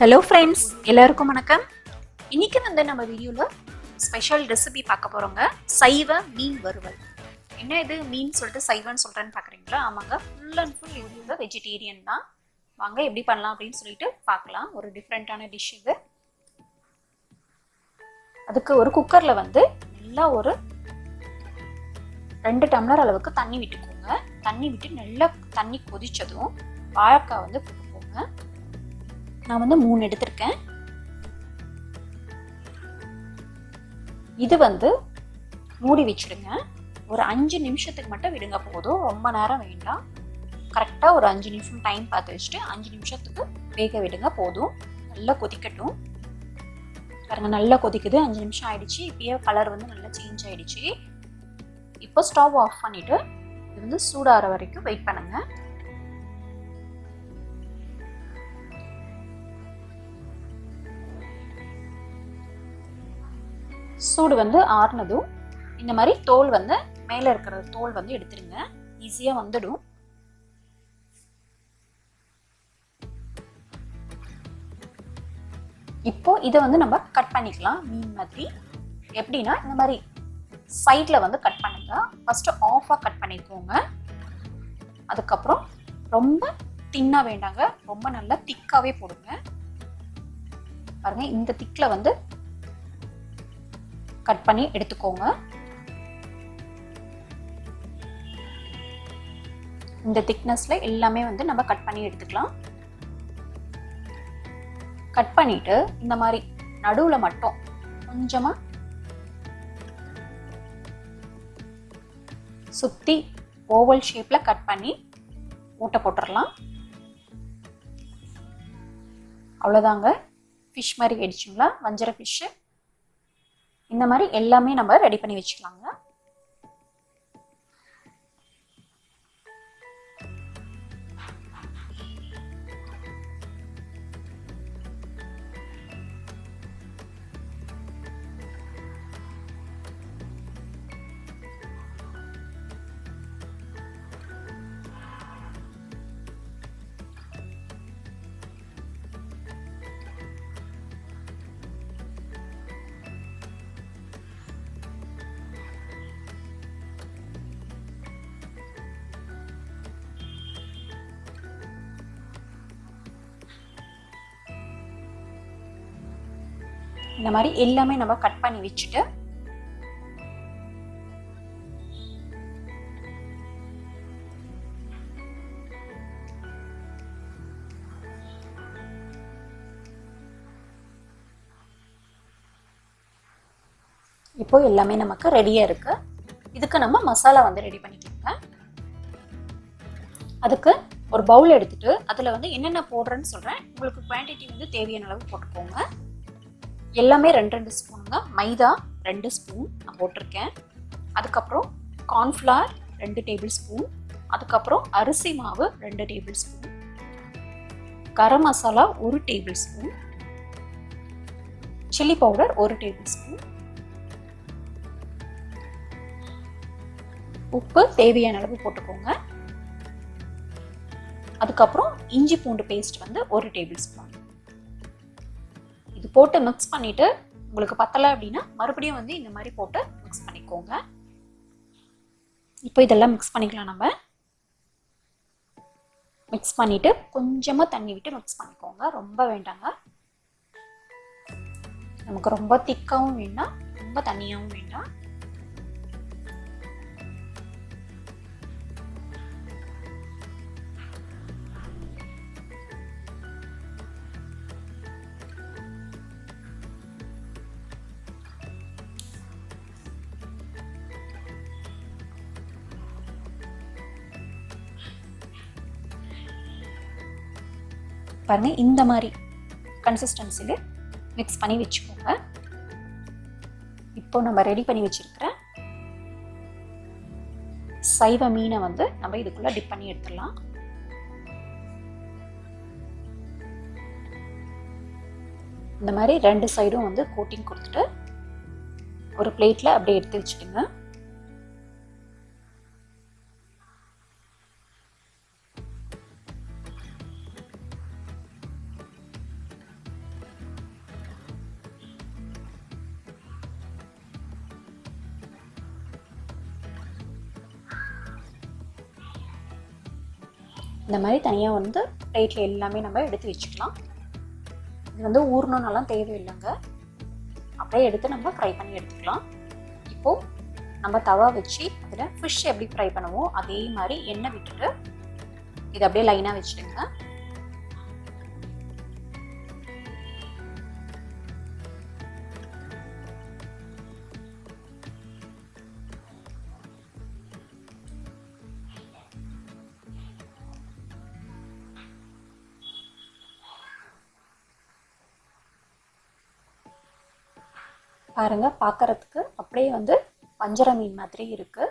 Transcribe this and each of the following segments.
Hello friends, எல்லாருக்கும் வணக்கம். இன்னைக்கு நம்ம வீடியோல ஸ்பெஷல் ரெசிபி பார்க்க போறோங்க. சைவ மீன் வறுவல். என்ன இது மீன் சொல்லிட்டு சைவன்னு சொல்றேன்னு பாக்குறீங்களா? ஆமாங்க, ஃபுல் அண்ட் ஃபுல் இது வெஜிடேரியன் தான். வாங்க எப்படி பண்ணலாம் அப்படின்னு சொல்லிட்டு பார்க்கலாம். ஒரு டிஃப்ரெண்டான டிஷ் இது. அதுக்கு ஒரு குக்கர்ல நல்லா ஒரு 2 டம்ளர் அளவுக்கு தண்ணி விட்டுக்கோங்க. தண்ணி விட்டு நல்லா தண்ணி கொதிச்சதும் வாழைக்காய் போட்டுக்கோங்க. நான் 3 எடுத்திருக்கேன். இது மூடி வச்சிடுங்க. ஒரு 5 நிமிஷத்துக்கு மட்டும் விடுங்க போதும். ரொம்ப நேரம் வேண்டாம். கரெக்டா ஒரு 5 நிமிஷம் டைம் பார்த்து வச்சுட்டு 5 நிமிஷத்துக்கு வேக விடுங்க போதும். நல்லா கொதிக்கட்டும். பாருங்க, நல்லா கொதிக்குது. 5 நிமிஷம் ஆயிடுச்சு. இப்பயே கலர் நல்லா சேஞ்ச் ஆயிடுச்சு. இப்போ ஸ்டவ் ஆஃப் பண்ணிட்டு இது சூடாற வரைக்கும் வெயிட் பண்ணுங்க. சூடு ஆறுனதும் இந்த மாதிரி தோல் மேல இருக்கிற தோல் எடுத்துருங்க. ஈஸியா வந்துடும். இப்போ இதை நம்ம கட் பண்ணிக்கலாம். மீன் மாதிரி எப்படின்னா இந்த மாதிரி சைட்ல கட் பண்ணுங்க. ஃபர்ஸ்ட் ஆஃபா கட் பண்ணிக்கோங்க. அதுக்கப்புறம் ரொம்ப தின்னா வேண்டாங்க, ரொம்ப நல்லா திக்காவே போடுங்க. பாருங்க, இந்த திக்ல கட் பண்ணி எடுத்துக்கோங்க. இந்த திக்னஸ்ல எல்லாமே நம்ம கட் பண்ணி எடுத்துக்கலாம். கட் பண்ணிட்டு இந்த மாதிரி நடுவுல மட்டும் கொஞ்சமா சுத்தி ஓவல் ஷேப்ல கட் பண்ணி ஊட்ட போட்டுடலாம். அவ்வளவுதாங்க, ஃபிஷ் மாதிரி ஆயிடுச்சுங்களா? வஞ்சர ஃபிஷ். இந்த மாதிரி எல்லாமே நம்ம ரெடி பண்ணி வச்சுக்கலாங்க. இந்த மாதிரி எல்லாமே நம்ம கட் பண்ணி வச்சுட்டு இப்போ எல்லாமே நமக்கு ரெடியா இருக்கு. இதுக்கு நம்ம மசாலா ரெடி பண்ணிக்கோங்க. அதுக்கு ஒரு பவுல் எடுத்துட்டு அதுல என்னென்ன போடுறேன்னு சொல்றேன். உங்களுக்கு குவான்டிட்டி தேவையான அளவு போட்டுக்கோங்க. எல்லாமே 2 ஸ்பூனுங்க. மைதா 2 ஸ்பூன் நான் போட்டிருக்கேன். அதுக்கப்புறம் கார்ன்ஃப்ளவர் 2 டேபிள் ஸ்பூன். அதுக்கப்புறம் அரிசி மாவு 2 tablespoon. Garam masala 1 tablespoon. Chilli powder 1 tablespoon. உப்பு தேவையான அளவு போட்டுக்கோங்க. அதுக்கப்புறம் இஞ்சி பூண்டு பேஸ்ட் 1 டேபிள் ஸ்பூன். இது போட்டு மிக்ஸ் பண்ணிட்டு உங்களுக்கு பத்தலை அப்படின்னா மறுபடியும் இந்த மாதிரி போட்டு மிக்ஸ் பண்ணிக்கோங்க. இப்போ இதெல்லாம் மிக்ஸ் பண்ணிக்கலாம். நம்ம மிக்ஸ் பண்ணிட்டு கொஞ்சமா தண்ணி விட்டு மிக்ஸ் பண்ணிக்கோங்க. ரொம்ப வேண்டாங்க. நமக்கு ரொம்ப திக்காவும் வேண்டாம், ரொம்ப தண்ணியாவும் வேண்டாம். பாருங்க, இந்த மாதிரி கன்சிஸ்டன்சில மிக்ஸ் பண்ணி வச்சுக்கோங்க. இப்போ நம்ம ரெடி பண்ணி வச்சிருக்கிற சைவ மீனை நம்ம இதுக்குள்ள டிப் பண்ணி எடுத்துடலாம். இந்த மாதிரி 2 சைடும் கோட்டிங் கொடுத்துட்டு ஒரு பிளேட்ல அப்படியே எடுத்து வச்சுடுங்க. இந்த மாதிரி தனியாக வந்து பிளேட்டில் எல்லாமே நம்ம எடுத்து வச்சுக்கலாம். இது வந்து ஊறணும்னாலாம் தேவையில்லைங்க, அப்படியே எடுத்து நம்ம ஃப்ரை பண்ணி எடுத்துக்கலாம். இப்போது நம்ம தவா வச்சு அதில் ஃபிஷ் எப்படி ஃப்ரை பண்ணுவோம் அதே மாதிரி எண்ணெய் விட்டுட்டு இதை அப்படியே லைனாக வச்சுடுங்க. பாருங்க, பார்க்கறதுக்கு அப்படியே வந்து வஞ்சர மீன் மாதிரி இருக்கு.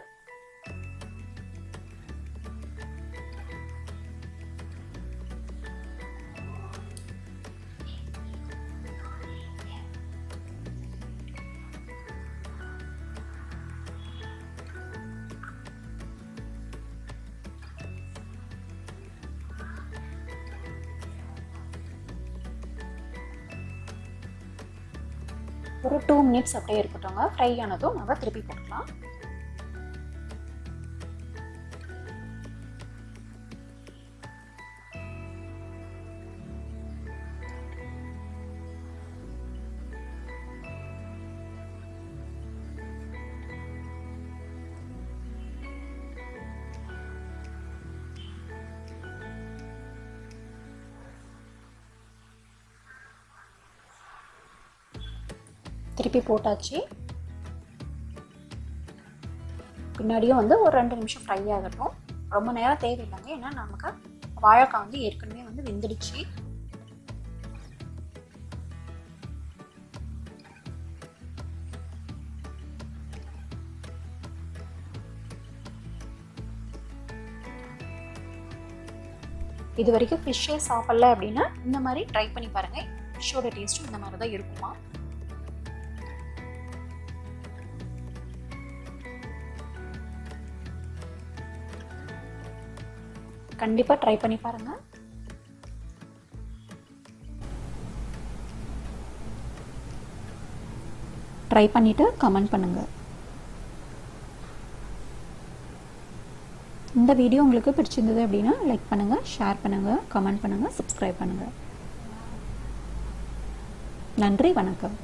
ஒரு 2 மினிட்ஸ் அப்படியே இருக்கட்டும்ங்க. ஃப்ரை ஆனதும் நம்ம திருப்பி போட்டுக்கலாம். திருப்பி போட்டாச்சு. பின்னாடியும் வந்து ஒரு 2 நிமிஷம் ஃப்ரை ஆகட்டும். ரொம்ப நேரம் தேவையில்லைங்க, ஏன்னா நமக்கு வாழைக்காய் வந்து ஏற்கனவே வந்து வெந்துடுச்சு. இது வரைக்கும் ஃபிஷ்ஷே சாப்பிடல அப்படின்னா இந்த மாதிரி ட்ரை பண்ணி பாருங்க. ஃபிஷ்ஷோட டேஸ்ட்டும் இந்த மாதிரி தான் இருக்குமா. கண்டிப்பாக ட்ரை பண்ணி பாருங்கள். ட்ரை பண்ணிவிட்டு கமெண்ட் பண்ணுங்கள். இந்த வீடியோ உங்களுக்கு பிடிச்சிருந்தது அப்படின்னா லைக் பண்ணுங்கள், ஷேர் பண்ணுங்கள், கமெண்ட் பண்ணுங்கள், சப்ஸ்கிரைப் பண்ணுங்கள். நன்றி, வணக்கம்.